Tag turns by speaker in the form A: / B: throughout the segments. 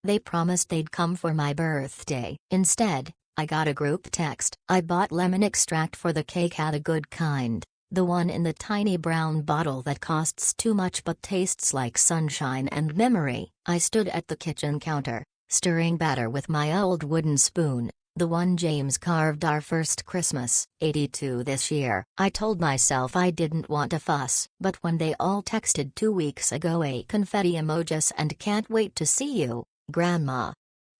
A: They promised they'd come for my birthday. Instead, I got a group text. I bought lemon extract for the cake, had a good kind. The one in the tiny brown bottle that costs too much but tastes like sunshine and memory. I stood at the kitchen counter, stirring batter with my old wooden spoon, the one James carved our first Christmas, 82 this year. I told myself I didn't want a fuss, but when they all texted 2 weeks ago a confetti emojis and can't wait to see you, Grandma.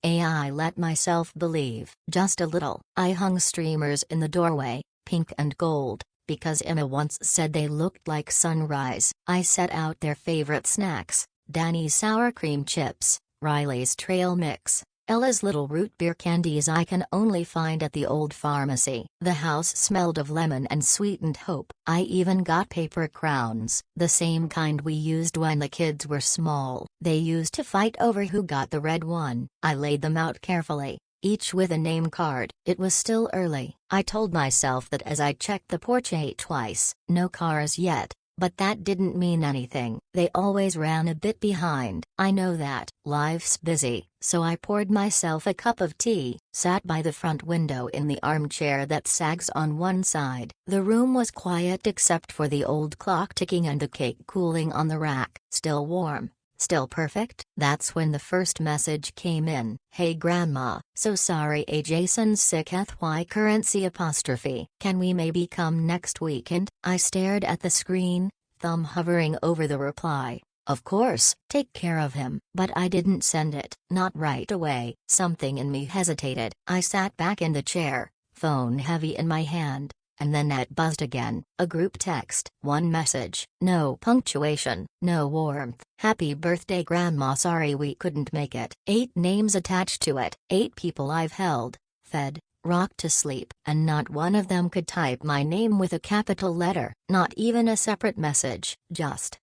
A: I let myself believe. Just a little. I hung streamers in the doorway, pink and gold, because Emma once said they looked like sunrise. I set out their favorite snacks, Danny's sour cream chips, Riley's trail mix, Ella's little root beer candies I can only find at the old pharmacy. The house smelled of lemon and sweetened hope. I even got paper crowns, the same kind we used when the kids were small. They used to fight over who got the red one. I laid them out carefully, each with a name card. It was still early. I told myself that as I checked the porch twice. No cars yet. But that didn't mean anything. They always ran a bit behind. I know that. Life's busy, so I poured myself a cup of tea, sat by the front window in the armchair that sags on one side. The room was quiet except for the old clock ticking and the cake cooling on the rack. Still warm. Still perfect? That's when the first message came in. Hey Grandma, so sorry Jason's sick why currency apostrophe. Can we maybe come next weekend? I stared at the screen, thumb hovering over the reply. Of course, take care of him. But I didn't send it. Not right away. Something in me hesitated. I sat back in the chair, phone heavy in my hand. And then it buzzed again. A group text. One message. No punctuation. No warmth. Happy birthday Grandma, sorry we couldn't make it. 8 names attached to it. 8 people I've held, fed, rocked to sleep. And not one of them could type my name with a capital letter. Not even a separate message. Just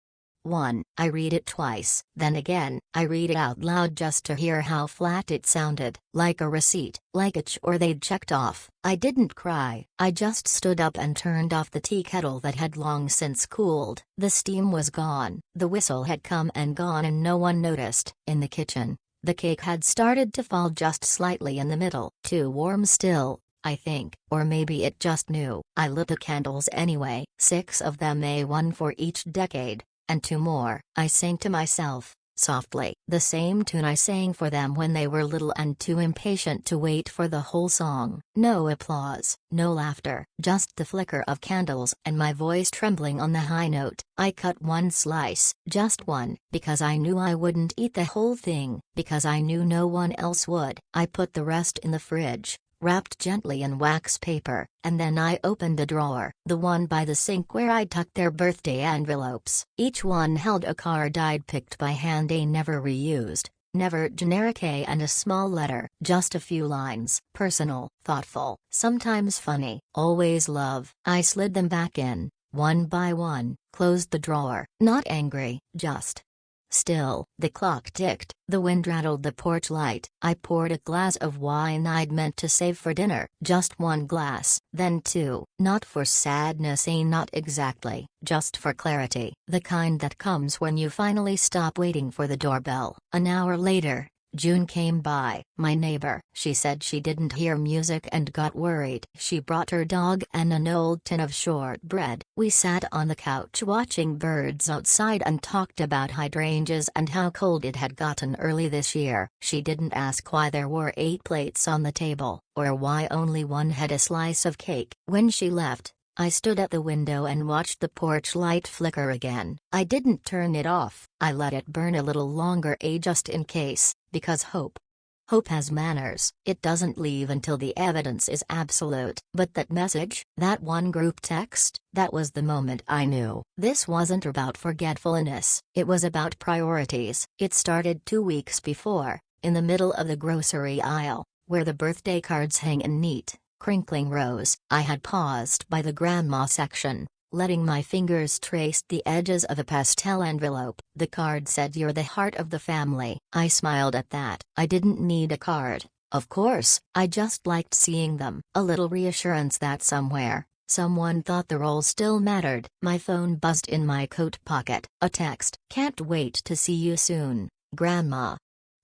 A: one. I read it twice. Then again, I read it out loud just to hear how flat it sounded. Like a receipt. Like a chore they'd checked off. I didn't cry. I just stood up and turned off the tea kettle that had long since cooled. The steam was gone. The whistle had come and gone and no one noticed. In the kitchen, the cake had started to fall just slightly in the middle. Too warm still, I think. Or maybe it just knew. I lit the candles anyway. 6 of them, one for each decade. And 2 more. I sang to myself, softly. The same tune I sang for them when they were little and too impatient to wait for the whole song. No applause, no laughter, just the flicker of candles and my voice trembling on the high note. I cut one slice, just one, because I knew I wouldn't eat the whole thing, because I knew no one else would. I put the rest in the fridge, wrapped gently in wax paper, and then I opened the drawer, the one by the sink where I'd tucked their birthday envelopes. Each one held a card I'd picked by hand, never reused, never generic, and a small letter. Just a few lines. Personal, thoughtful, sometimes funny, always love. I slid them back in, one by one, closed the drawer. Not angry, just still. The clock ticked, the wind rattled the porch light. I poured a glass of wine I'd meant to save for dinner. Just 1 glass, then 2. Not for sadness, not exactly, just for clarity. The kind that comes when you finally stop waiting for the doorbell. An hour later, June came by, my neighbor. She said she didn't hear music and got worried. She brought her dog and an old tin of shortbread. We sat on the couch watching birds outside and talked about hydrangeas and how cold it had gotten early this year. She didn't ask why there were 8 plates on the table, or why only one had a slice of cake. When she left, I stood at the window and watched the porch light flicker again. I didn't turn it off. I let it burn a little longer, just in case, because hope has manners. It doesn't leave until the evidence is absolute. But that message, that one group text, that was the moment I knew. This wasn't about forgetfulness. It was about priorities. It started 2 weeks before, in the middle of the grocery aisle, where the birthday cards hang in neat, crinkling rows. I had paused by the grandma section, letting my fingers trace the edges of a pastel envelope. The card said, "You're the heart of the family." I smiled at that. I didn't need a card, of course, I just liked seeing them. A little reassurance that somewhere, someone thought the role still mattered. My phone buzzed in my coat pocket. A text. "Can't wait to see you soon, Grandma."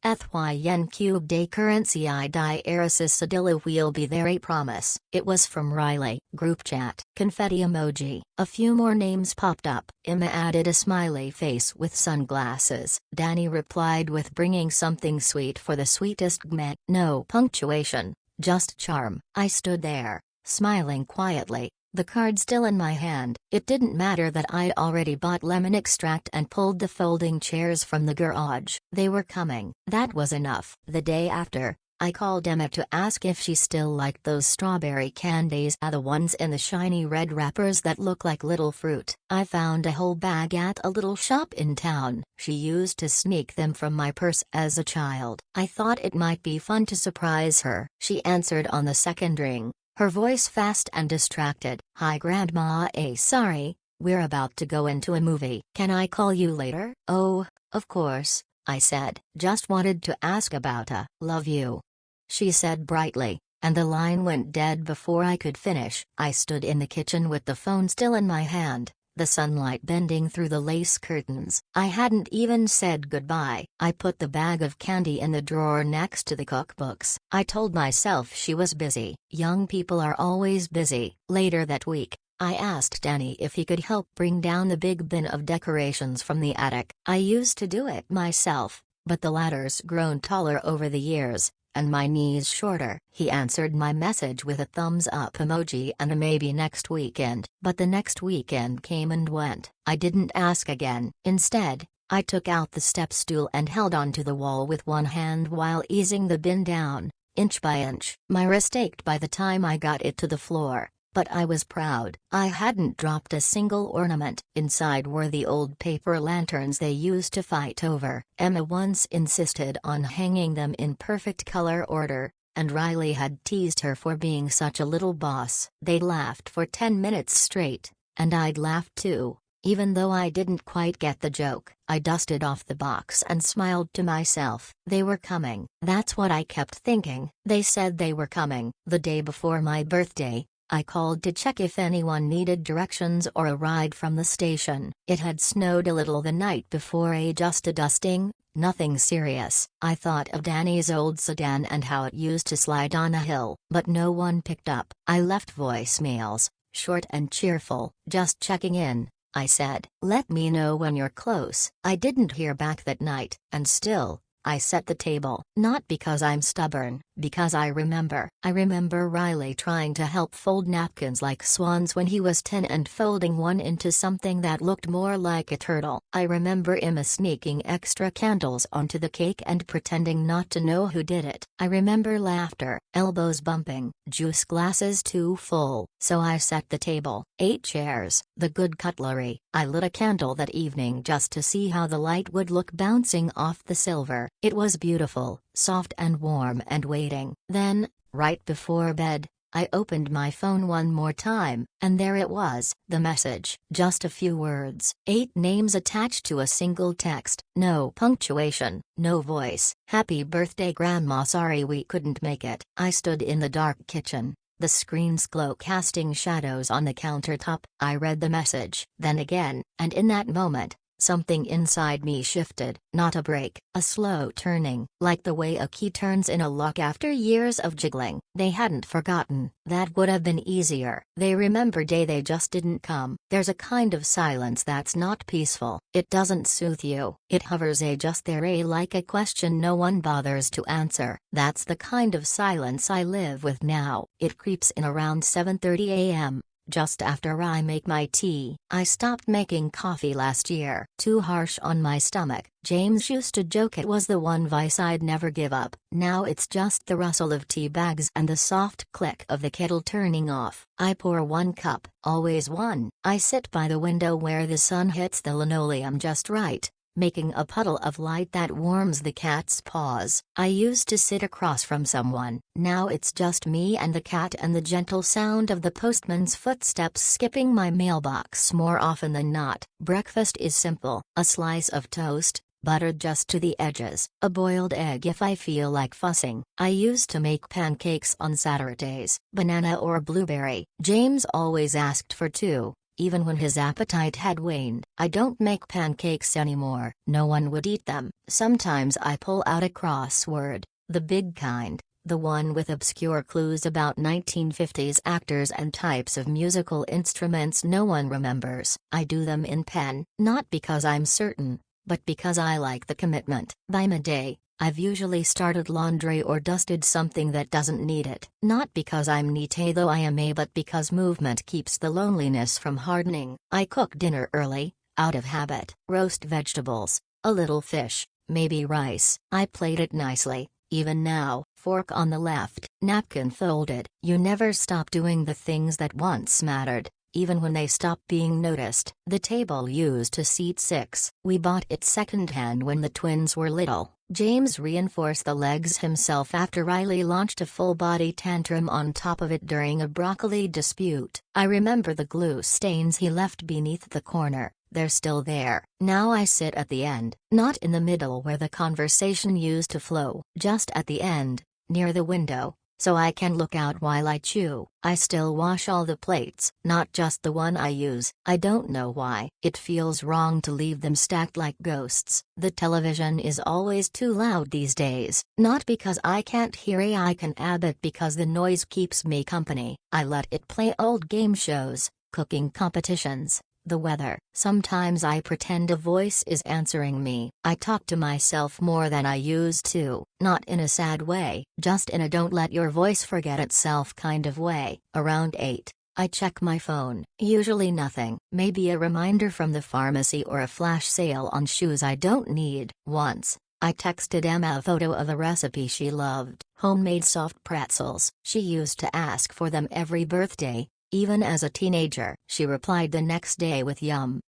A: Thy yen cubed a currency I die erisis sadilla we'll be there a promise. It was from Riley. Group chat. Confetti emoji. A few more names popped up. Emma added a smiley face with sunglasses. Danny replied with bringing something sweet for the sweetest gmet. No punctuation, just charm. I stood there, smiling quietly, the card still in my hand. It didn't matter that I'd already bought lemon extract and pulled the folding chairs from the garage. They were coming. That was enough. The day after, I called Emma to ask if she still liked those strawberry candies, the ones in the shiny red wrappers that look like little fruit. I found a whole bag at a little shop in town. She used to sneak them from my purse as a child. I thought it might be fun to surprise her. She answered on the second ring, her voice fast and distracted. Hi Grandma, sorry, we're about to go into a movie. Can I call you later? Oh, of course, I said. Just wanted to ask about love you, she said brightly, and the line went dead before I could finish. I stood in the kitchen with the phone still in my hand, the sunlight bending through the lace curtains. I hadn't even said goodbye. I put the bag of candy in the drawer next to the cookbooks. I told myself she was busy. Young people are always busy. Later that week, I asked Danny if he could help bring down the big bin of decorations from the attic. I used to do it myself, but the ladder's grown taller over the years, and my knees shorter. He answered my message with a thumbs up emoji and a maybe next weekend. But the next weekend came and went. I didn't ask again. Instead, I took out the step stool and held onto the wall with one hand while easing the bin down, inch by inch. My wrist ached by the time I got it to the floor, but I was proud. I hadn't dropped a single ornament. Inside were the old paper lanterns they used to fight over. Emma once insisted on hanging them in perfect color order, and Riley had teased her for being such a little boss. They laughed for 10 minutes straight, and I'd laughed too, even though I didn't quite get the joke. I dusted off the box and smiled to myself. They were coming. That's what I kept thinking. They said they were coming. The day before my birthday, I called to check if anyone needed directions or a ride from the station. It had snowed a little the night before, just a dusting, nothing serious. I thought of Danny's old sedan and how it used to slide on a hill, but no one picked up. I left voicemails, short and cheerful. Just checking in, I said. Let me know when you're close. I didn't hear back that night, and still, I set the table. Not because I'm stubborn, because I remember. I remember Riley trying to help fold napkins like swans when he was 10 and folding one into something that looked more like a turtle. I remember Emma sneaking extra candles onto the cake and pretending not to know who did it. I remember laughter, elbows bumping, juice glasses too full. So I set the table, 8 chairs, the good cutlery. I lit a candle that evening just to see how the light would look bouncing off the silver. It was beautiful, soft and warm and waiting. Then, right before bed, I opened my phone one more time, and there it was, the message. Just a few words. 8 names attached to a single text. No punctuation, no voice. Happy birthday Grandma, sorry we couldn't make it. I stood in the dark kitchen, the screen's glow casting shadows on the countertop. I read the message. Then again, and in that moment, something inside me shifted. Not a break, a slow turning, like the way a key turns in a lock after years of jiggling. They hadn't forgotten. That would have been easier. They remembered, they just didn't come. There's a kind of silence that's not peaceful. It doesn't soothe you. It hovers just there, like a question no one bothers to answer. That's the kind of silence I live with now. It creeps in around 7:30 a.m. just after I make my tea. I stopped making coffee last year. Too harsh on my stomach. James used to joke it was the one vice I'd never give up. Now it's just the rustle of tea bags and the soft click of the kettle turning off. I pour 1 cup, always one. I sit by the window where the sun hits the linoleum just right, making a puddle of light that warms the cat's paws. I used to sit across from someone. Now it's just me and the cat and the gentle sound of the postman's footsteps skipping my mailbox more often than not. Breakfast is simple. A slice of toast, buttered just to the edges. A boiled egg if I feel like fussing. I used to make pancakes on Saturdays. Banana or blueberry. James always asked for 2. even when his appetite had waned. I don't make pancakes anymore. No one would eat them. Sometimes I pull out a crossword, the big kind, the one with obscure clues about 1950s actors and types of musical instruments no one remembers. I do them in pen, not because I'm certain, but because I like the commitment. By midday, I've usually started laundry or dusted something that doesn't need it. Not because I'm neat though I am but because movement keeps the loneliness from hardening. I cook dinner early, out of habit. Roast vegetables, a little fish, maybe rice. I plate it nicely, even now. Fork on the left, napkin folded. You never stop doing the things that once mattered, even when they stop being noticed. The table used to seat 6. We bought it secondhand when the twins were little. James reinforced the legs himself after Riley launched a full-body tantrum on top of it during a broccoli dispute. I remember the glue stains he left beneath the corner. They're still there. Now I sit at the end, not in the middle where the conversation used to flow, just at the end, near the window, so I can look out while I chew. I still wash all the plates, not just the one I use. I don't know why. It feels wrong to leave them stacked like ghosts. The television is always too loud these days. Not because I can't hear I can but because the noise keeps me company. I let it play old game shows, cooking competitions, the weather. Sometimes I pretend a voice is answering me. I talk to myself more than I used to, not in a sad way, just in a don't let your voice forget itself kind of way. Around 8, I check my phone. Usually nothing. Maybe a reminder from the pharmacy or a flash sale on shoes I don't need. Once, I texted Emma a photo of a recipe she loved, homemade soft pretzels. She used to ask for them every birthday, even as a teenager. She replied the next day with yum.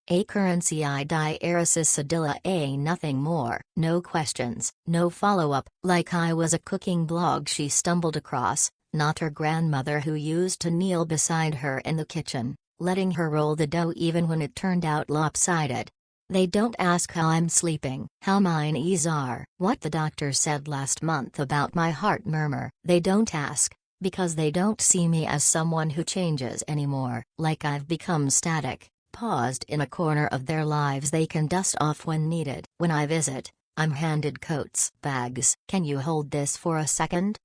A: A currency I die erisis sedilla nothing more. No questions, no follow-up, like I was a cooking blog she stumbled across, not her grandmother who used to kneel beside her in the kitchen, letting her roll the dough even when it turned out lopsided. They don't ask how I'm sleeping, how my knees are, what the doctor said last month about my heart murmur. They don't ask, because they don't see me as someone who changes anymore, like I've become static, paused in a corner of their lives they can dust off when needed. When I visit, I'm handed coats, bags. Can you hold this for a second?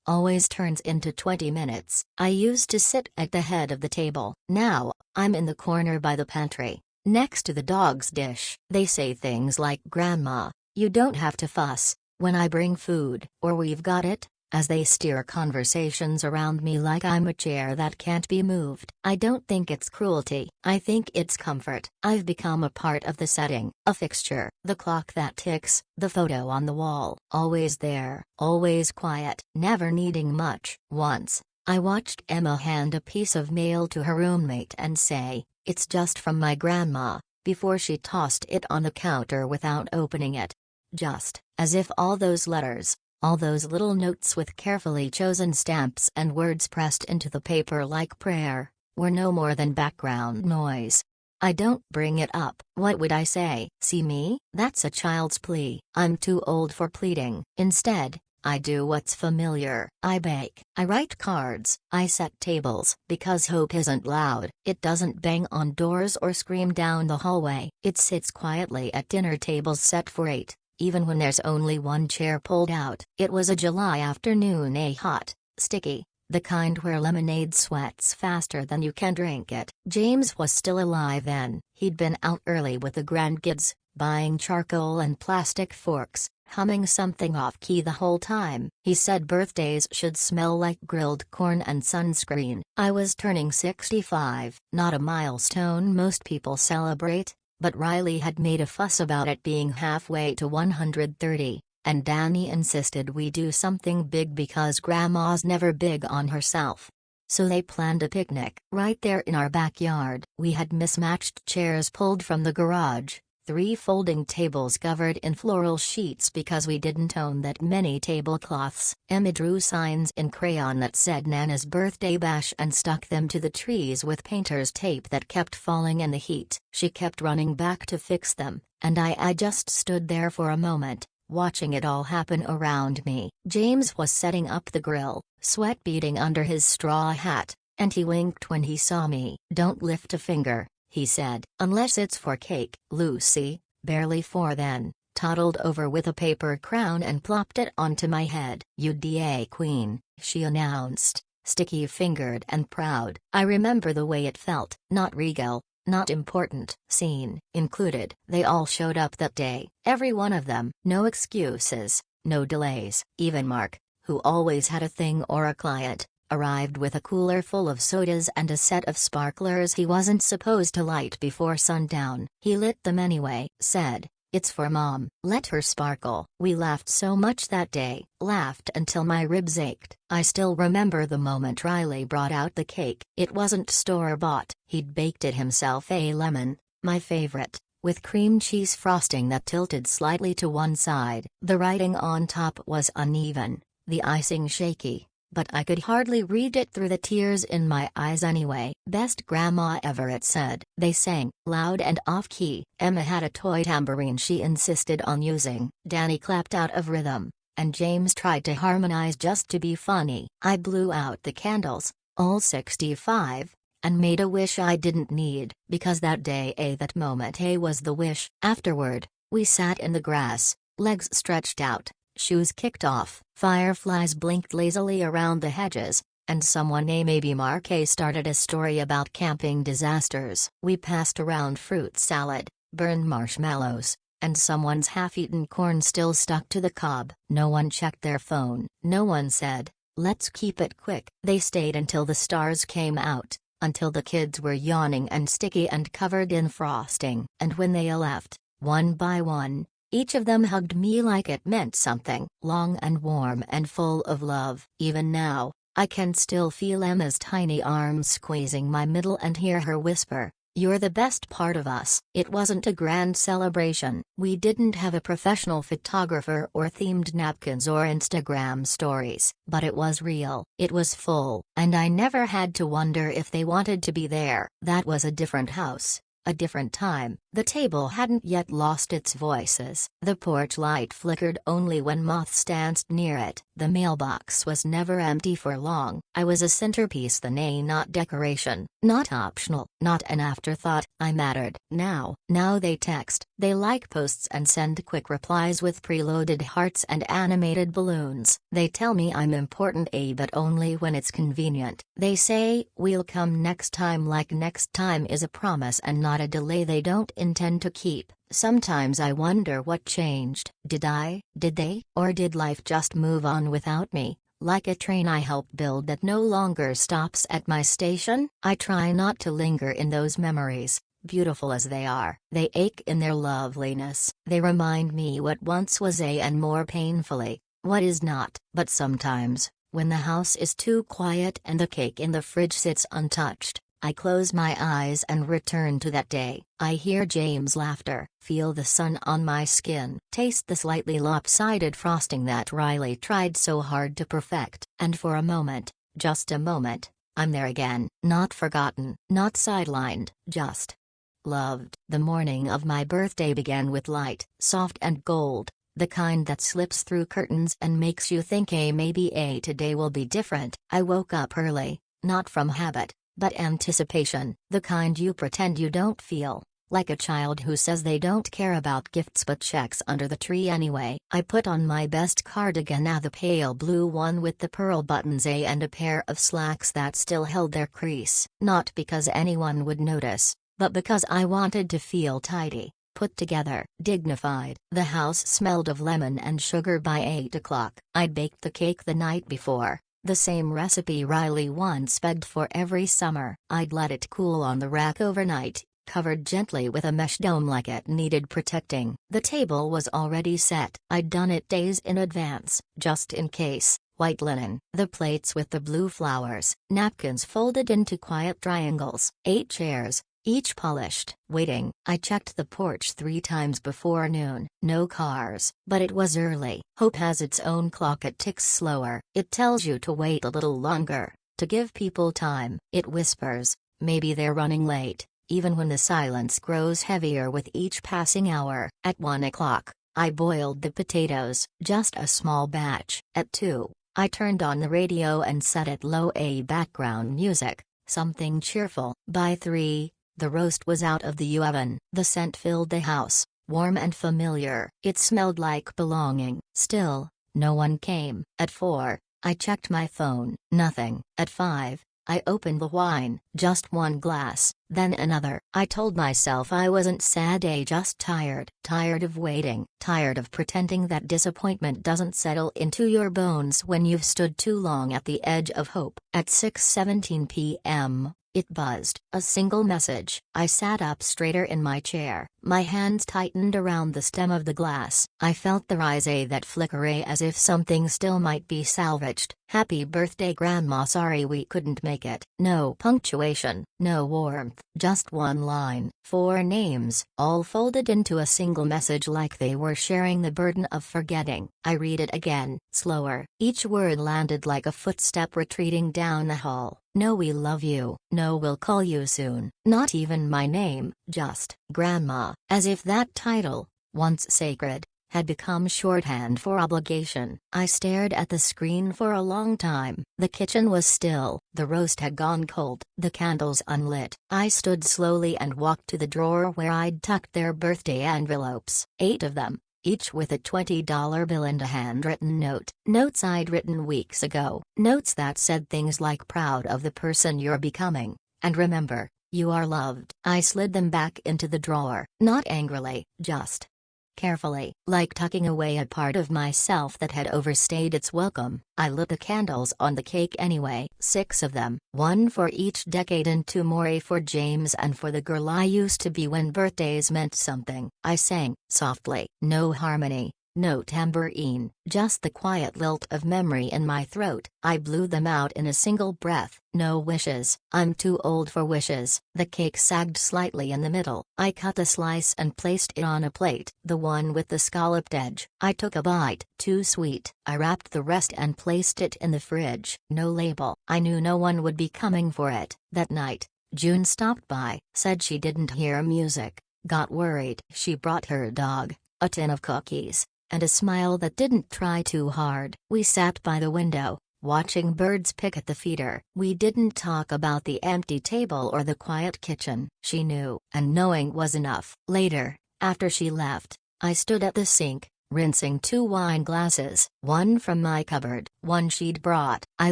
A: Always turns into 20 minutes. I used to sit at the head of the table. Now, I'm in the corner by the pantry, next to the dog's dish. They say things like, "Grandma, you don't have to fuss," when I bring food, or "We've got it," as they steer conversations around me like I'm a chair that can't be moved. I don't think it's cruelty. I think it's comfort. I've become a part of the setting, a fixture. The clock that ticks, the photo on the wall, always there, always quiet, never needing much. Once, I watched Emma hand a piece of mail to her roommate and say, "It's just from my grandma," before she tossed it on the counter without opening it. Just, as if all those letters, all those little notes with carefully chosen stamps and words pressed into the paper like prayer, were no more than background noise. I don't bring it up. What would I say? See me? That's a child's plea. I'm too old for pleading. Instead, I do what's familiar. I bake. I write cards. I set tables. Because hope isn't loud. It doesn't bang on doors or scream down the hallway. It sits quietly at dinner tables set for 8. Even when there's only one chair pulled out. It was a July afternoon, hot, sticky, the kind where lemonade sweats faster than you can drink it. James was still alive then. He'd been out early with the grandkids, buying charcoal and plastic forks, humming something off-key the whole time. He said birthdays should smell like grilled corn and sunscreen. I was turning 65, not a milestone most people celebrate. But Riley had made a fuss about it being halfway to 130, and Danny insisted we do something big because Grandma's never big on herself. So they planned a picnic right there in our backyard. We had mismatched chairs pulled from the garage, 3 folding tables covered in floral sheets because we didn't own that many tablecloths. Emma drew signs in crayon that said Nana's birthday bash and stuck them to the trees with painter's tape that kept falling in the heat. She kept running back to fix them, and I just stood there for a moment, watching it all happen around me. James was setting up the grill, sweat beading under his straw hat. And he winked when he saw me. "Don't lift a finger," he said. "Unless it's for cake." Lucy, barely 4 then, toddled over with a paper crown and plopped it onto my head. "You'd be a queen," she announced, sticky-fingered and proud. I remember the way it felt. Not regal, not important. Scene included. They all showed up that day. Every one of them. No excuses, no delays. Even Mark, who always had a thing or a client, arrived with a cooler full of sodas and a set of sparklers he wasn't supposed to light before sundown. He lit them anyway. Said, "It's for Mom. Let her sparkle." We laughed so much that day, laughed until my ribs ached. I still remember the moment Riley brought out the cake. It wasn't store-bought. He'd baked it himself, a lemon, my favorite, with cream cheese frosting that tilted slightly to one side. The writing on top was uneven, the icing shaky, but I could hardly read it through the tears in my eyes anyway. "Best grandma ever," it said. They sang, loud and off-key. Emma had a toy tambourine she insisted on using. Danny clapped out of rhythm, and James tried to harmonize just to be funny. I blew out the candles, all 65, and made a wish I didn't need, because that day, that moment, was the wish. Afterward, we sat in the grass, legs stretched out, shoes kicked off. Fireflies blinked lazily around the hedges, and someone, maybe Mark, started a story about camping disasters. We passed around fruit salad, burned marshmallows, and someone's half-eaten corn still stuck to the cob. No one checked their phone. No one said, "Let's keep it quick." They stayed until the stars came out, until the kids were yawning and sticky and covered in frosting. And when they left, one by one, each of them hugged me like it meant something. Long and warm and full of love. Even now, I can still feel Emma's tiny arms squeezing my middle and hear her whisper, "You're the best part of us." It wasn't a grand celebration. We didn't have a professional photographer or themed napkins or Instagram stories. But it was real. It was full. And I never had to wonder if they wanted to be there. That was a different house. A different time. The table hadn't yet lost its voices. The porch light flickered only when moths danced near it. The mailbox was never empty for long. I was a centerpiece, not decoration, not optional, not an afterthought. I mattered. Now they text, they like posts and send quick replies with preloaded hearts and animated balloons. They tell me I'm important, but only when it's convenient. They say, "We'll come next time," like next time is a promise and not a delay they don't intend to keep. Sometimes I wonder what changed. Did they, or did life just move on without me, like a train I helped build that no longer stops at my station? I try not to linger in those memories, beautiful as they are. They ache in their loveliness. They remind me what once was, and more painfully, what is not. But sometimes, when the house is too quiet and the cake in the fridge sits untouched, I close my eyes and return to that day. I hear James' laughter, feel the sun on my skin, taste the slightly lopsided frosting that Riley tried so hard to perfect. And for a moment, just a moment, I'm there again. Not forgotten, not sidelined, just loved. The morning of my birthday began with light, soft and gold, the kind that slips through curtains and makes you think, maybe today will be different. I woke up early, not from habit, but anticipation, the kind you pretend you don't feel, like a child who says they don't care about gifts but checks under the tree anyway. I put on my best cardigan, the pale blue one with the pearl buttons, and a pair of slacks that still held their crease. Not because anyone would notice, but because I wanted to feel tidy, put together, dignified. The house smelled of lemon and sugar by 8 o'clock. I'd baked the cake the night before. The same recipe Riley once begged for every summer. I'd let it cool on the rack overnight, covered gently with a mesh dome like it needed protecting. The table was already set. I'd done it days in advance, just in case. White linen, the plates with the blue flowers, napkins folded into quiet triangles, 8 chairs, each polished. Waiting. I checked the porch 3 times before noon. No cars. But it was early. Hope has its own clock. It ticks slower. It tells you to wait a little longer, to give people time. It whispers, maybe they're running late, even when the silence grows heavier with each passing hour. At 1 o'clock, I boiled the potatoes, just a small batch. At 2, I turned on the radio and set it low, background music, something cheerful. By 3, the roast was out of the oven. The scent filled the house, warm and familiar. It smelled like belonging. Still, no one came. At 4, I checked my phone. Nothing. At 5, I opened the wine. Just one glass, then another. I told myself I wasn't sad, just tired. Tired of waiting. Tired of pretending that disappointment doesn't settle into your bones when you've stood too long at the edge of hope. At 6:17 p.m., it buzzed. A single message. I sat up straighter in my chair. My hands tightened around the stem of the glass. I felt the rise that flicker as if something still might be salvaged. Happy birthday, Grandma. Sorry we couldn't make it. No punctuation, no warmth, just one line. 4 names, all folded into a single message like they were sharing the burden of forgetting. I read it again, slower. Each word landed like a footstep retreating down the hall. No, we love you. No, we'll call you soon. Not even my name, just Grandma. As if that title, once sacred, had become shorthand for obligation. I stared at the screen for a long time. The kitchen was still, the roast had gone cold, the candles unlit. I stood slowly and walked to the drawer where I'd tucked their birthday envelopes. 8 of them, each with a $20 bill and a handwritten note. Notes I'd written weeks ago. Notes that said things like proud of the person you're becoming, and remember, you are loved. I slid them back into the drawer, not angrily, just carefully, like tucking away a part of myself that had overstayed its welcome. I lit the candles on the cake anyway. 6 of them, 1 for each decade and 2 more for James and for the girl I used to be when birthdays meant something. I sang, softly. No harmony, no tambourine, just the quiet lilt of memory in my throat. I blew them out in a single breath. No wishes. I'm too old for wishes. The cake sagged slightly in the middle. I cut a slice and placed it on a plate, the one with the scalloped edge. I took a bite. Too sweet. I wrapped the rest and placed it in the fridge. No label. I knew no one would be coming for it. That night, June stopped by, said she didn't hear music, got worried. She brought her dog, a tin of cookies, and a smile that didn't try too hard. We sat by the window, watching birds pick at the feeder. We didn't talk about the empty table or the quiet kitchen. She knew, and knowing was enough. Later, after she left, I stood at the sink, rinsing 2 wine glasses, one from my cupboard, one she'd brought. I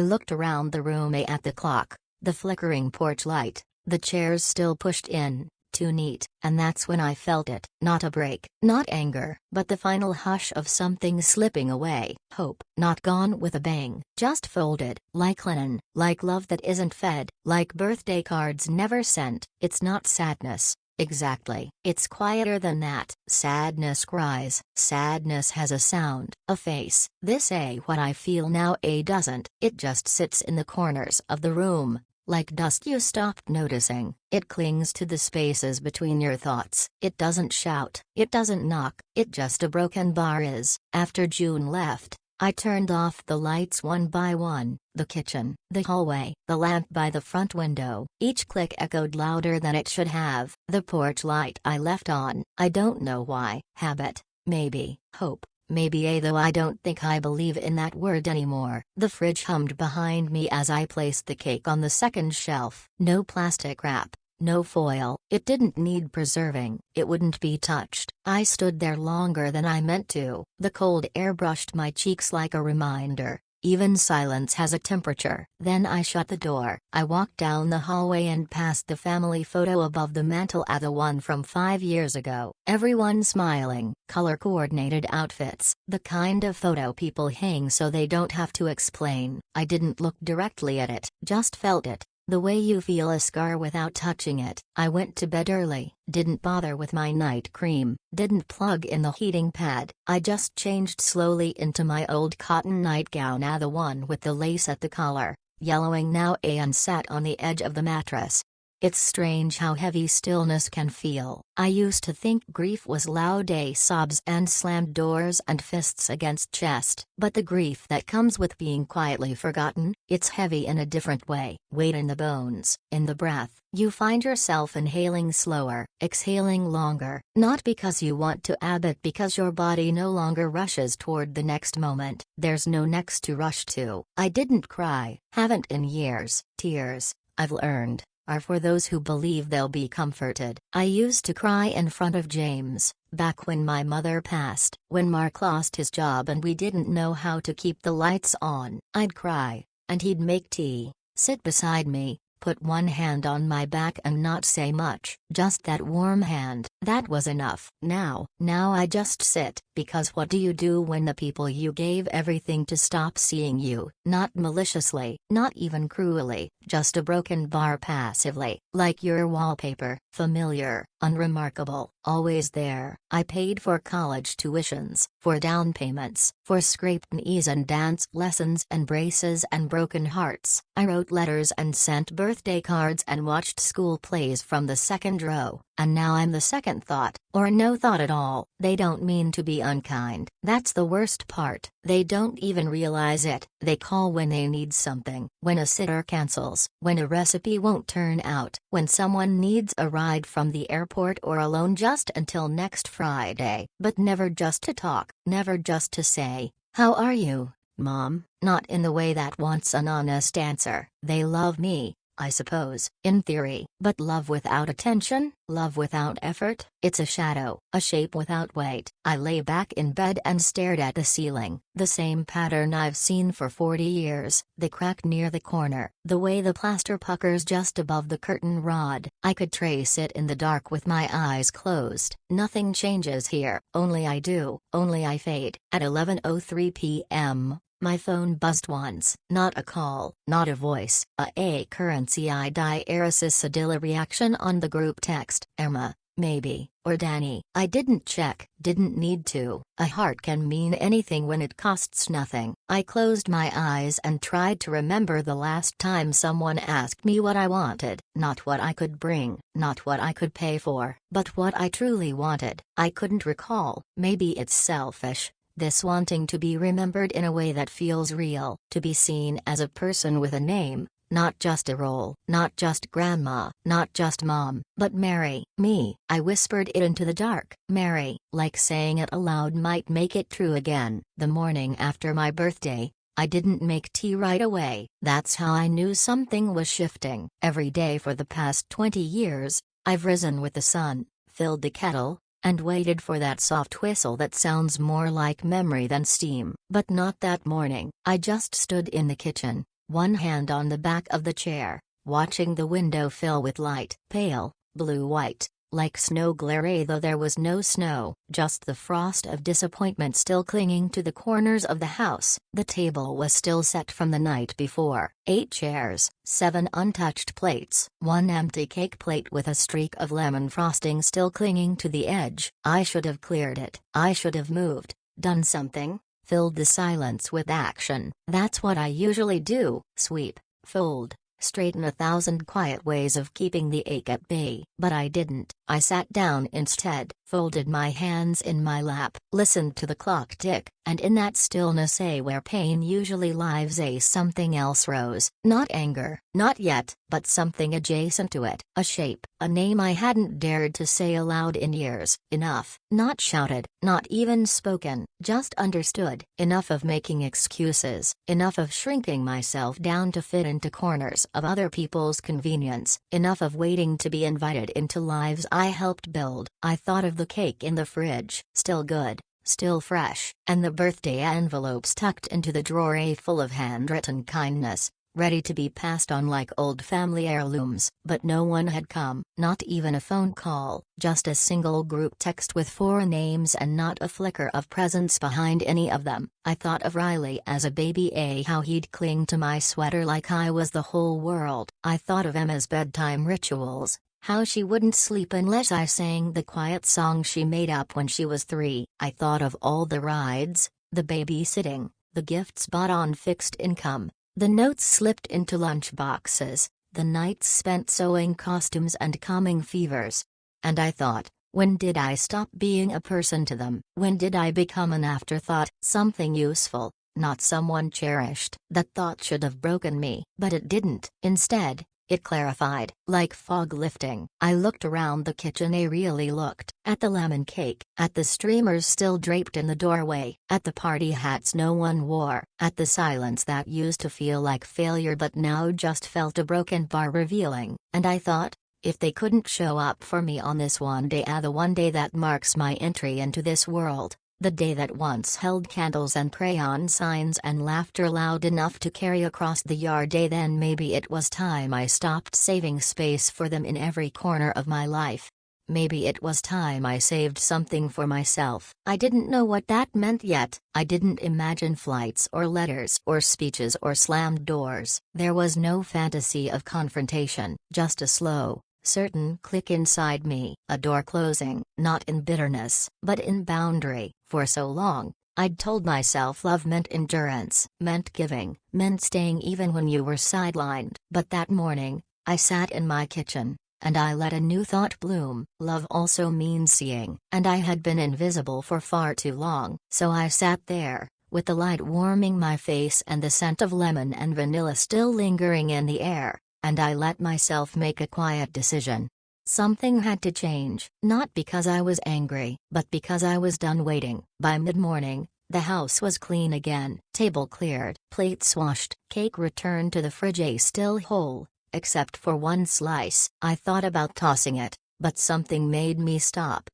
A: looked around the room at the clock, the flickering porch light, the chairs still pushed in. Too neat, and that's when I felt it. Not a break, not anger, but the final hush of something slipping away. Hope, not gone with a bang, just folded, like linen, like love that isn't fed, like birthday cards never sent. It's not sadness, exactly. It's quieter than that. Sadness cries. Sadness has a sound, a face. This what I feel now doesn't. It just sits in the corners of the room, like dust you stopped noticing. It clings to the spaces between your thoughts. It doesn't shout. It doesn't knock. It just a broken bar is. After June left, I turned off the lights one by one. The kitchen, the hallway, the lamp by the front window. Each click echoed louder than it should have. The porch light I left on. I don't know why. Habit, maybe. Hope. Maybe though I don't think I believe in that word anymore. The fridge hummed behind me as I placed the cake on the second shelf. No plastic wrap, no foil. It didn't need preserving. It wouldn't be touched. I stood there longer than I meant to. The cold air brushed my cheeks like a reminder. Even silence has a temperature. Then I shut the door. I walked down the hallway and past the family photo above the mantel at the one from 5 years ago. Everyone smiling, color-coordinated outfits. The kind of photo people hang so they don't have to explain. I didn't look directly at it, just felt it. The way you feel a scar without touching it. I went to bed early, didn't bother with my night cream, didn't plug in the heating pad. I just changed slowly into my old cotton nightgown, the one with the lace at the collar, yellowing now, and sat on the edge of the mattress. It's strange how heavy stillness can feel. I used to think grief was loud sobs and slammed doors and fists against chest. But the grief that comes with being quietly forgotten, it's heavy in a different way. Weight in the bones, in the breath. You find yourself inhaling slower, exhaling longer, not because you want to but because your body no longer rushes toward the next moment. There's no next to rush to. I didn't cry, haven't in years. Tears, I've learned, are for those who believe they'll be comforted. I used to cry in front of James, back when my mother passed. When Mark lost his job and we didn't know how to keep the lights on. I'd cry, and he'd make tea, sit beside me, put one hand on my back and not say much. Just that warm hand. That was enough. Now I just sit, because what do you do when the people you gave everything to stop seeing you? Not maliciously, not even cruelly, just a broken bar passively, like your wallpaper, familiar, unremarkable, always there. I paid for college tuitions, for down payments, for scraped knees and dance lessons and braces and broken hearts. I wrote letters and sent birthday cards and watched school plays from the second row, and now I'm the second thought, or no thought at all. They don't mean to be unkind. That's the worst part. They don't even realize it. They call when they need something, when a sitter cancels, when a recipe won't turn out, when someone needs a ride from the airport or a loan just until next Friday. But never just to talk, never just to say, "How are you, Mom?" Not in the way that wants an honest answer. They love me, I suppose, in theory. But love without attention, love without effort, it's a shadow, a shape without weight. I lay back in bed and stared at the ceiling, the same pattern I've seen for 40 years, the crack near the corner, the way the plaster puckers just above the curtain rod. I could trace it in the dark with my eyes closed. Nothing changes here, only I do, only I fade. At 11:03 p.m. my phone buzzed once. Not a call, not a voice, a currency Sedilla reaction on the group text. Emma, maybe, or Danny. I didn't check, didn't need to. A heart can mean anything when it costs nothing. I closed my eyes and tried to remember the last time someone asked me what I wanted. Not what I could bring, not what I could pay for, but what I truly wanted. I couldn't recall. Maybe it's selfish, this wanting to be remembered in a way that feels real, to be seen as a person with a name, not just a role, not just grandma, not just mom, but Mary, me. I whispered it into the dark. Mary, like saying it aloud might make it true again. The morning after my birthday, I didn't make tea right away. That's how I knew something was shifting. Every day for the past 20 years, I've risen with the sun, filled the kettle, and waited for that soft whistle that sounds more like memory than steam. But not that morning. I just stood in the kitchen, one hand on the back of the chair, watching the window fill with light. Pale, blue-white, like snow glare, though there was no snow, just the frost of disappointment still clinging to the corners of the house. The table was still set from the night before. 8 chairs, 7 untouched plates, 1 empty cake plate with a streak of lemon frosting still clinging to the edge. I should have cleared it. I should have moved, done something, filled the silence with action. That's what I usually do: sweep, fold, straighten, 1,000 quiet ways of keeping the ache at bay. But I didn't. I sat down instead, folded my hands in my lap, listened to the clock tick, and in that stillness, where pain usually lives, something else rose. Not anger, not yet, but something adjacent to it. A shape, a name I hadn't dared to say aloud in years. Enough. Not shouted, not even spoken, just understood. Enough of making excuses, enough of shrinking myself down to fit into corners of other people's convenience, enough of waiting to be invited into lives I helped build. I thought of the cake in the fridge, still good, still fresh, and the birthday envelopes tucked into the drawer, full of handwritten kindness, ready to be passed on like old family heirlooms. But no one had come, not even a phone call, just a single group text with 4 names and not a flicker of presence behind any of them. I thought of Riley as a baby, how he'd cling to my sweater like I was the whole world. I thought of Emma's bedtime rituals, how she wouldn't sleep unless I sang the quiet song she made up when she was 3. I thought of all the rides, the babysitting, the gifts bought on fixed income, the notes slipped into lunchboxes, the nights spent sewing costumes and calming fevers. And I thought, when did I stop being a person to them? When did I become an afterthought, something useful, not someone cherished? That thought should have broken me, but it didn't. Instead, It clarified, like fog lifting. I looked around the kitchen. I really looked. At the lemon cake, at the streamers still draped in the doorway, at the party hats no one wore, at the silence that used to feel like failure but now just felt a broken bar revealing. And I thought, if they couldn't show up for me on this one day, the one day that marks my entry into this world, the day that once held candles and crayon signs and laughter loud enough to carry across the yard, then maybe it was time I stopped saving space for them in every corner of my life. Maybe it was time I saved something for myself. I didn't know what that meant yet. I didn't imagine flights or letters or speeches or slammed doors. There was no fantasy of confrontation, just a slow, certain click inside me, a door closing, not in bitterness, but in boundary. For so long, I'd told myself love meant endurance, meant giving, meant staying even when you were sidelined. But that morning, I sat in my kitchen, and I let a new thought bloom. Love also means seeing, and I had been invisible for far too long. So I sat there, with the light warming my face and the scent of lemon and vanilla still lingering in the air, and I let myself make a quiet decision. Something had to change, not because I was angry, but because I was done waiting. By mid-morning, the house was clean again, table cleared, plates washed, cake returned to the fridge still whole, except for one slice. I thought about tossing it, but something made me stop.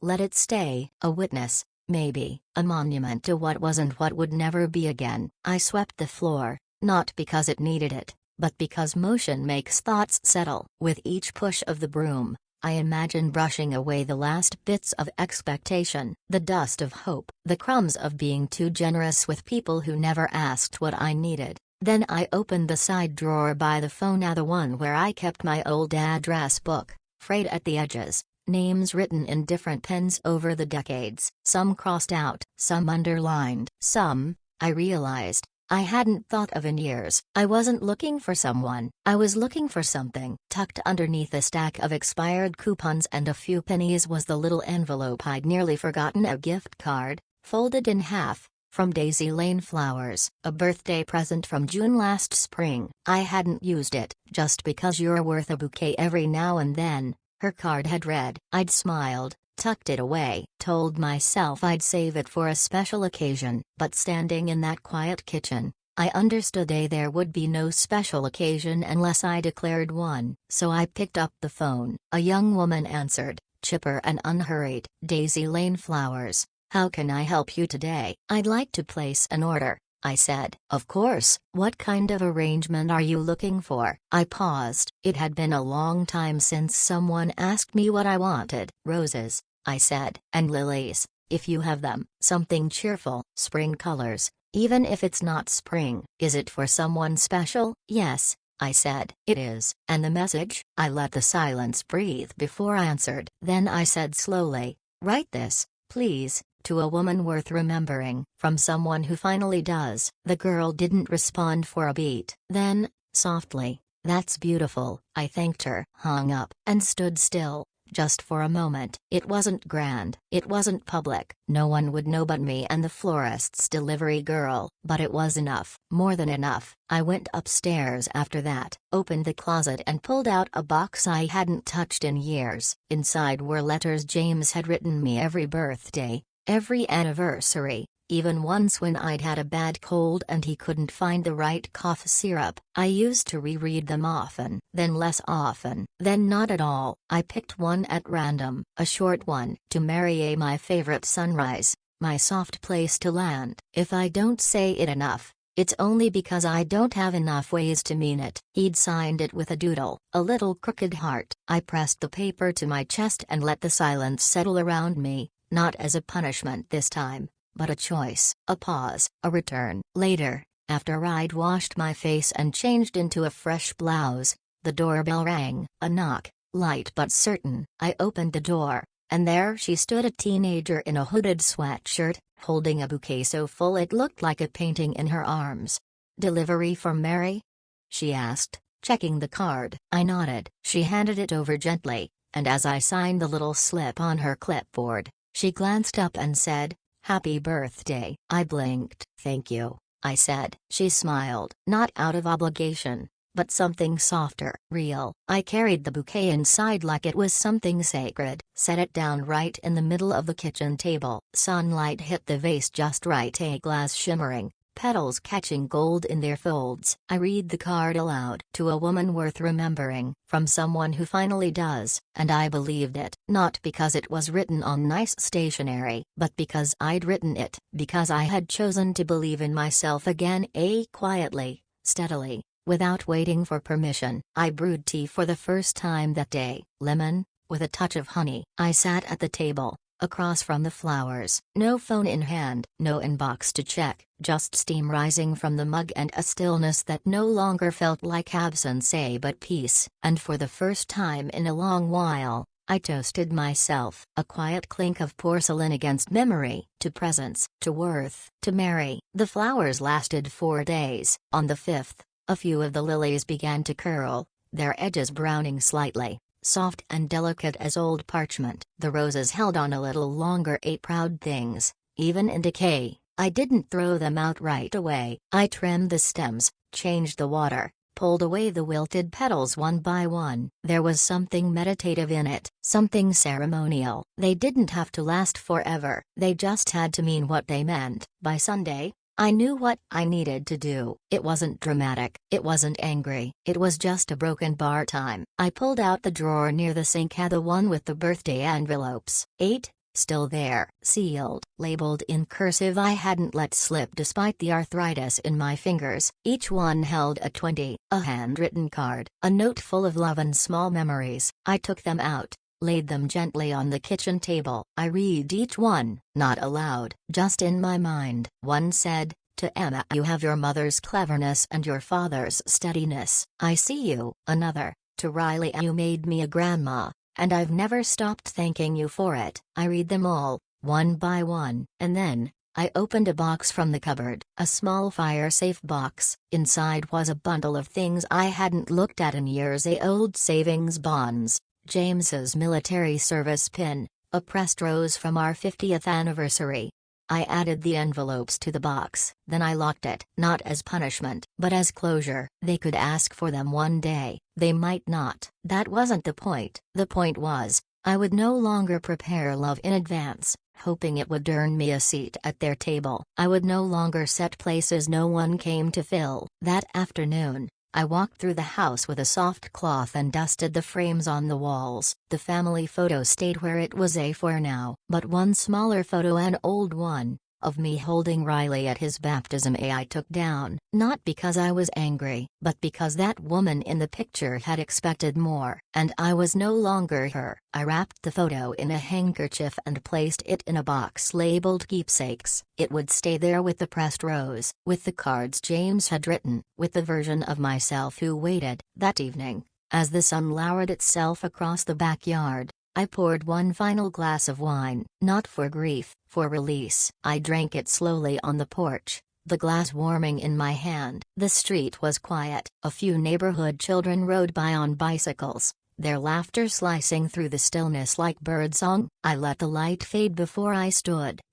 A: Let it stay, a witness, maybe, a monument to what wasn't, what would never be again. I swept the floor, not because it needed it, but because motion makes thoughts settle. With each push of the broom, I imagine brushing away the last bits of expectation, the dust of hope, the crumbs of being too generous with people who never asked what I needed. Then I opened the side drawer by the phone, the one where I kept my old address book, frayed at the edges, names written in different pens over the decades, some crossed out, some underlined, some, I realized, I hadn't thought of in years. I wasn't looking for someone, I was looking for something. Tucked underneath a stack of expired coupons and a few pennies was the little envelope I'd nearly forgotten, a gift card, folded in half, from Daisy Lane Flowers, a birthday present from June last spring. I hadn't used it. Just because you're worth a bouquet every now and then, her card had read. I'd smiled, tucked it away, told myself I'd save it for a special occasion. But standing in that quiet kitchen, I understood there would be no special occasion unless I declared one. So I picked up the phone. A young woman answered, chipper and unhurried. Daisy Lane Flowers, how can I help you today? I'd like to place an order, I said. Of course, what kind of arrangement are you looking for? I paused. It had been a long time since someone asked me what I wanted. Roses, I said, and lilies, if you have them. Something cheerful, spring colors, even if it's not spring. Is it for someone special? Yes, I said. It is. And the message? I let the silence breathe before I answered. Then I said slowly, write this, please, to a woman worth remembering, from someone who finally does. The girl didn't respond for a beat. Then, softly, that's beautiful. I thanked her, hung up, and stood still, just for a moment. It wasn't grand, it wasn't public, no one would know but me and the florist's delivery girl, but it was enough, more than enough. I went upstairs after that, opened the closet and pulled out a box I hadn't touched in years. Inside were letters James had written me every birthday, every anniversary, even once when I'd had a bad cold and he couldn't find the right cough syrup. I used to reread them often, then less often, then not at all. I picked one at random, a short one. To Mary, my favorite sunrise, my soft place to land. If I don't say it enough, it's only because I don't have enough ways to mean it. He'd signed it with a doodle, a little crooked heart. I pressed the paper to my chest and let the silence settle around me, not as a punishment this time, but a choice, a pause, a return. Later, after I'd washed my face and changed into a fresh blouse, the doorbell rang. A knock, light but certain. I opened the door, and there she stood, a teenager in a hooded sweatshirt, holding a bouquet so full it looked like a painting in her arms. Delivery for Mary? She asked, checking the card. I nodded. She handed it over gently, and as I signed the little slip on her clipboard, she glanced up and said, "Happy birthday." I blinked. "Thank you," I said. She smiled, not out of obligation, but something softer, real. I carried the bouquet inside like it was something sacred, set it down right in the middle of the kitchen table. Sunlight hit the vase just right, a glass shimmering, petals catching gold in their folds. I read the card aloud. To a woman worth remembering, from someone who finally does, and I believed it. Not because it was written on nice stationery, but because I'd written it. Because I had chosen to believe in myself again. Quietly, steadily, without waiting for permission. I brewed tea for the first time that day. Lemon, with a touch of honey. I sat at the table, across from the flowers. No phone in hand, no inbox to check, just steam rising from the mug and a stillness that no longer felt like absence but peace. And for the first time in a long while, I toasted myself. A quiet clink of porcelain against memory, to presence, to worth, to Mary. The flowers lasted 4 days. On the 5th, a few of the lilies began to curl, their edges browning slightly, soft and delicate as old parchment. The roses held on a little longer, proud things, even in decay. I didn't throw them out right away. I trimmed the stems, changed the water, pulled away the wilted petals one by one. There was something meditative in it, something ceremonial. They didn't have to last forever, they just had to mean what they meant. By Sunday, I knew what I needed to do. It wasn't dramatic, it wasn't angry, it was just a broken bar time. I pulled out the drawer near the sink, had the one with the birthday envelopes. 8, still there, sealed, labeled in cursive I hadn't let slip despite the arthritis in my fingers. Each one held a 20, a handwritten card, a note full of love and small memories. I took them out, laid them gently on the kitchen table. I read each one, not aloud, just in my mind. One said, "To Emma, you have your mother's cleverness and your father's steadiness. I see you." Another, "To Riley, you made me a grandma, and I've never stopped thanking you for it." I read them all, one by one, and then, I opened a box from the cupboard, a small fire-safe box. Inside was a bundle of things I hadn't looked at in years: old savings bonds, James's military service pin, a pressed rose from our 50th anniversary. I added the envelopes to the box, then I locked it. Not as punishment, but as closure. They could ask for them one day, they might not. That wasn't the point. The point was, I would no longer prepare love in advance, hoping it would earn me a seat at their table. I would no longer set places no one came to fill. That afternoon, I walked through the house with a soft cloth and dusted the frames on the walls. The family photo stayed where it was for now, but one smaller photo, an old one, of me holding Riley at his baptism, I took down, not because I was angry, but because that woman in the picture had expected more, and I was no longer her. I wrapped the photo in a handkerchief and placed it in a box labeled keepsakes. It would stay there with the pressed rose, with the cards James had written, with the version of myself who waited. That evening, as the sun lowered itself across the backyard, I poured one final glass of wine, not for grief, for release. I drank it slowly on the porch, the glass warming in my hand. The street was quiet. A few neighborhood children rode by on bicycles, their laughter slicing through the stillness like birdsong. I let the light fade before I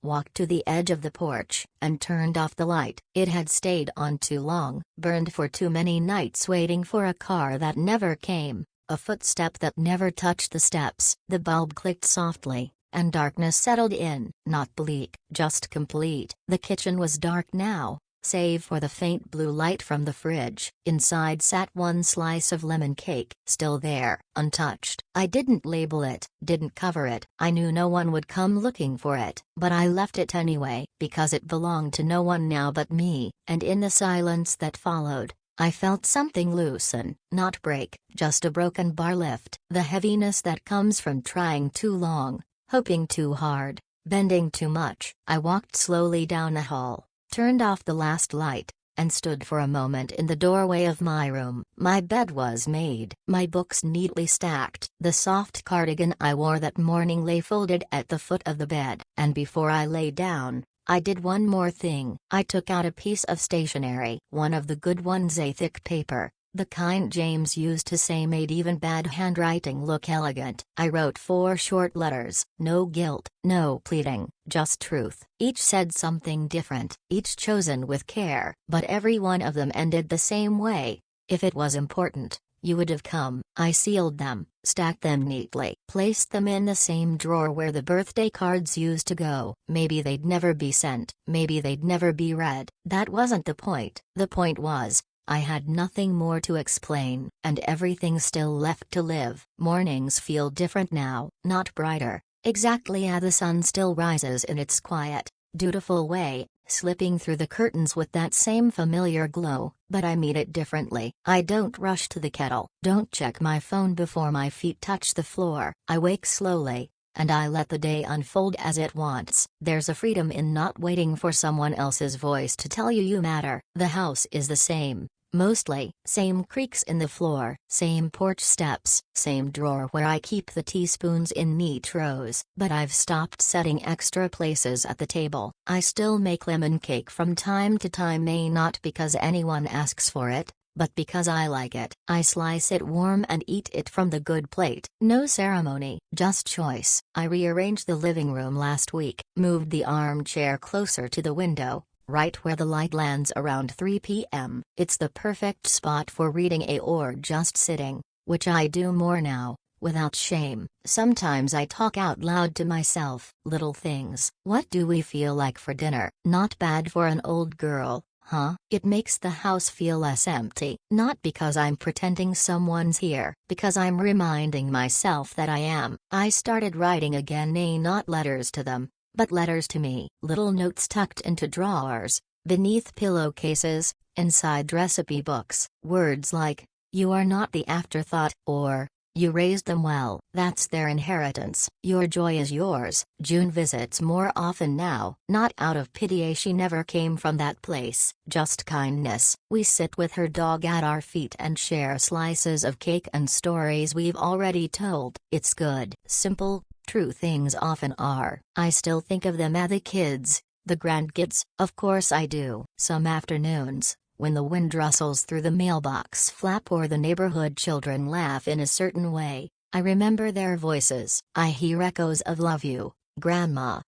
A: walked to the edge of the porch, and turned off the light. It had stayed on too long, burned for too many nights waiting for a car that never came. A footstep that never touched the steps. The bulb clicked softly, and darkness settled in. Not bleak, just complete. The kitchen was dark now, save for the faint blue light from the fridge. Inside sat one slice of lemon cake, still there, untouched. I didn't label it, didn't cover it. I knew no one would come looking for it, but I left it anyway, because it belonged to no one now but me. And in the silence that followed, I felt something loosen, not break, just a broken bar lift. The heaviness that comes from trying too long, hoping too hard, bending too much. I walked slowly down the hall, turned off the last light, and stood for a moment in the doorway of my room. My bed was made, my books neatly stacked. The soft cardigan I wore that morning lay folded at the foot of the bed. And before I lay down, I did one more thing. I took out a piece of stationery, one of the good ones, a thick paper, the kind James used to say made even bad handwriting look elegant. I wrote 4 short letters, no guilt, no pleading, just truth. Each said something different, each chosen with care, but every one of them ended the same way. If it was important, you would have come. I sealed them, stacked them neatly, placed them in the same drawer where the birthday cards used to go. Maybe they'd never be sent, maybe they'd never be read. That wasn't the point. The point was, I had nothing more to explain, and everything still left to live. Mornings feel different now, not brighter, exactly as the sun still rises in its quiet, dutiful way, slipping through the curtains with that same familiar glow, but I meet it differently. I don't rush to the kettle, don't check my phone before my feet touch the floor. I wake slowly, and I let the day unfold as it wants. There's a freedom in not waiting for someone else's voice to tell you you matter. The house is the same. Mostly, same creaks in the floor, same porch steps, same drawer where I keep the teaspoons in neat rows, but I've stopped setting extra places at the table. I still make lemon cake from time to time, not because anyone asks for it, but because I like it. I slice it warm and eat it from the good plate. No ceremony, just choice. I rearranged the living room last week, moved the armchair closer to the window, right where the light lands around 3 p.m. It's the perfect spot for reading or just sitting, which I do more now, without shame. Sometimes I talk out loud to myself. Little things. What do we feel like for dinner? Not bad for an old girl, huh? It makes the house feel less empty. Not because I'm pretending someone's here, because I'm reminding myself that I am. I started writing again, not letters to them, but letters to me. Little notes tucked into drawers, beneath pillowcases, inside recipe books. Words like, "You are not the afterthought," or, "You raised them well." That's their inheritance. Your joy is yours. June visits more often now. Not out of pity, she never came from that place. Just kindness. We sit with her dog at our feet and share slices of cake and stories we've already told. It's good. Simple, true things often are. I still think of them as the kids, the grandkids. Of course I do. Some afternoons, when the wind rustles through the mailbox flap or the neighborhood children laugh in a certain way, I remember their voices. I hear echoes of "Love you, Grandma,"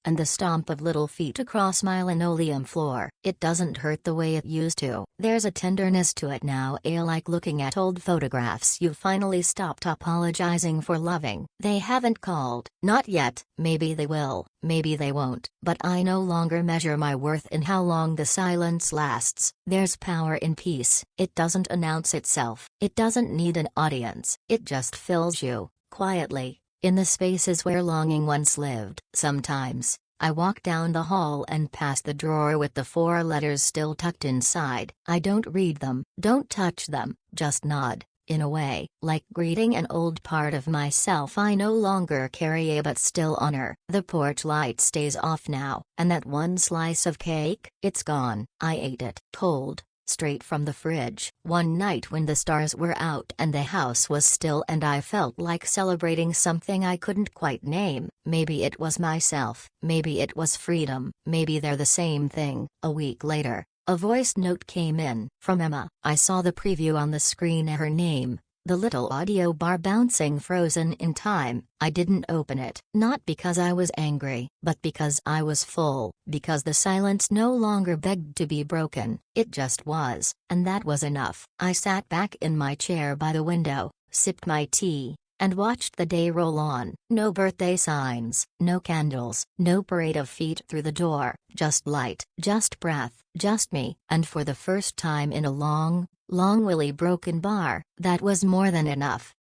A: and the stomp of little feet across my linoleum floor. It doesn't hurt the way it used to. There's a tenderness to it now, like looking at old photographs you finally stopped apologizing for loving. They haven't called. Not yet. Maybe they will, maybe they won't. But I no longer measure my worth in how long the silence lasts. There's power in peace. It doesn't announce itself. It doesn't need an audience. It just fills you, quietly, in the spaces where longing once lived. Sometimes, I walk down the hall and past the drawer with the 4 letters still tucked inside. I don't read them, don't touch them, just nod, in a way, like greeting an old part of myself I no longer carry but still honor. The porch light stays off now, and that one slice of cake, it's gone. I ate it. Cold. Straight from the fridge. One night when the stars were out and the house was still and I felt like celebrating something I couldn't quite name. Maybe it was myself, maybe it was freedom, maybe they're the same thing. A week later, a voice note came in, from Emma. I saw the preview on the screen, her name, the little audio bar bouncing, frozen in time. I didn't open it. Not because I was angry, but because I was full, because the silence no longer begged to be broken. It just was, and that was enough. I sat back in my chair by the window, sipped my tea, and watched the day roll on. No birthday signs, no candles, no parade of feet through the door, just light, just breath, just me. And for the first time in a long, really broken bar, that was more than enough.